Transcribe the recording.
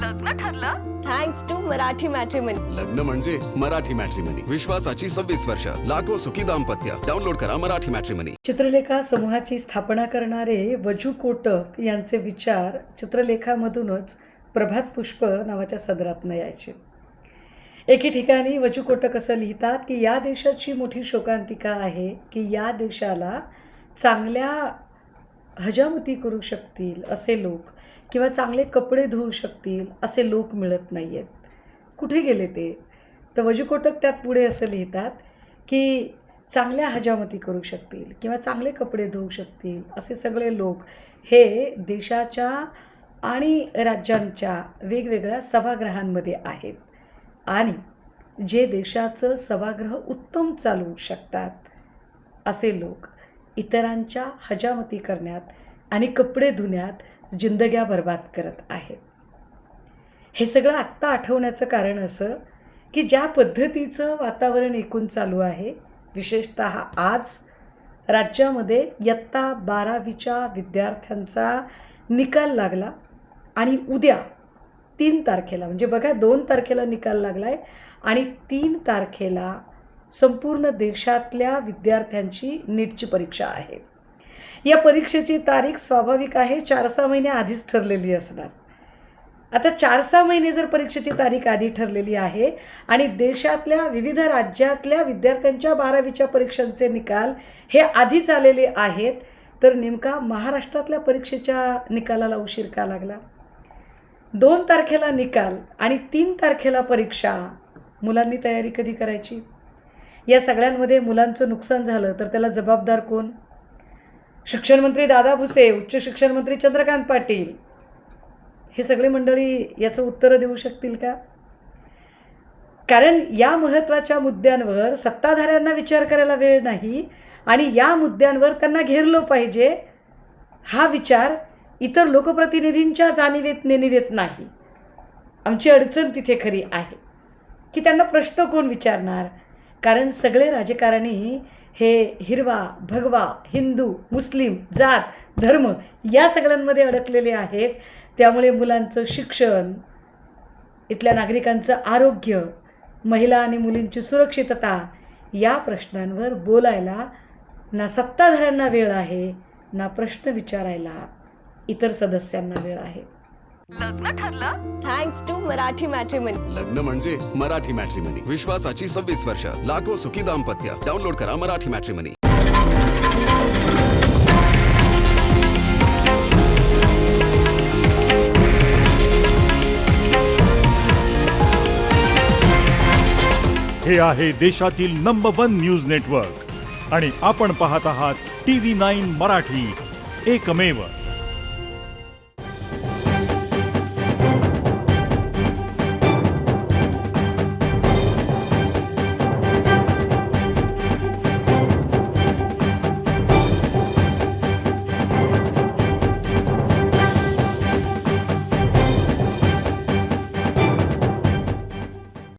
लग्न ठरलं thanks to Marathi matrimony. लग्न म्हणजे मराठी मॅट्रिमनी. विश्वासाची 26 वर्ष. लाखो सुखी दाम्पत्य. डाउनलोड करा मराठी मॅट्रिमनी. चित्रलेखा समूहाची स्थापना करणारे वजू कोटक यांचे विचार चित्रलेखामधूनच प्रभात पुष्प नावाच्या सदरातनं यायचे. एके ठिकाणी वजू कोटक असं लिहितात की या देशाची मोठी शोकांतिका आहे की या देशाला चांगल्या हजामती करू शकतील असे लोक किंवा चांगले कपडे धुवू शकतील असे लोक मिळत नाही आहेत. कुठे गेले ते? तर वजू कोटक त्यात पुढे असं लिहितात की चांगल्या हजामती करू शकतील किंवा चांगले कपडे धुवू शकतील असे सगळे लोक हे देशाच्या आणि राज्यांच्या वेगवेगळ्या सभागृहांमध्ये आहेत आणि जे देशाचं सभागृह उत्तम चालवू शकतात असे लोक इतरांच्या हजामती करण्यात आणि कपडे धुण्यात जिंदग्या बर्बाद करत आहेत. हे सगळं आत्ता आठवण्याचं कारण असं की ज्या पद्धतीचं वातावरण एकूण चालू आहे, विशेषतः आज राज्यामध्ये इयत्ता 12वीच्या विद्यार्थ्यांचा निकाल लागला आणि उद्या 3 तारखेला म्हणजे बघा 2 तारखेला निकाल लागला आहे आणि 3 तारखेला संपूर्ण देशातल्या विद्यार्थ्यांची नीटची परीक्षा आहे. या परीक्षेची तारीख स्वाभाविक आहे 4-6 महिने आधीच ठरलेली असणार. आता 4-6 महिने जर परीक्षेची तारीख आधी ठरलेली आहे आणि देशातल्या विविध राज्यातल्या विद्यार्थ्यांच्या 12वीच्या परीक्षांचे निकाल हे आधीच आलेले आहेत, तर नेमका महाराष्ट्रातल्या परीक्षेच्या निकालाला उशीर का लागला? 2 तारखेला निकाल आणि 3 तारखेला परीक्षा. मुलांनी तयारी कधी करायची? या सगळ्यांमध्ये मुलांचं नुकसान झालं तर त्याला जबाबदार कोण? शिक्षण मंत्री दादा भुसे, उच्च शिक्षण मंत्री चंद्रकांत पाटील, हे सगळे मंडळी याचं उत्तरं देऊ शकतील का? कारण या महत्त्वाच्या मुद्द्यांवर सत्ताधाऱ्यांना विचार करायला वेळ नाही आणि या मुद्द्यांवर त्यांना घेरलं पाहिजे हा विचार इतर लोकप्रतिनिधींच्या जाणीवेत नेणीवेत नाही. आमची अडचण तिथे खरी आहे की त्यांना प्रश्न कोण विचारणार? कारण सगळे राजकारणी हे हिरवा भगवा हिंदू मुस्लिम जात धर्म या सगळ्यांमध्ये अडकलेले आहेत. त्यामुळे मुलांचं शिक्षण, इथल्या नागरिकांचं आरोग्य, महिला आणि मुलींची सुरक्षितता या प्रश्नांवर बोलायला ना सत्ताधाऱ्यांना वेळ आहे ना प्रश्न विचारायला इतर सदस्यांना वेळ आहे. लग्न ठरलं थँक्स टू मराठी मॅट्रिमनी. लग्न म्हणजे मराठी मॅट्रिमनी. विश्वासाची 26 वर्ष. लाखो सुखी दाम्पत्य. डाउनलोड करा मराठी मॅट्रिमनी. हे आहे देशातील नंबर 1 न्यूज नेटवर्क आणि आपण पाहत आहात TV9 मराठी, एकमेव.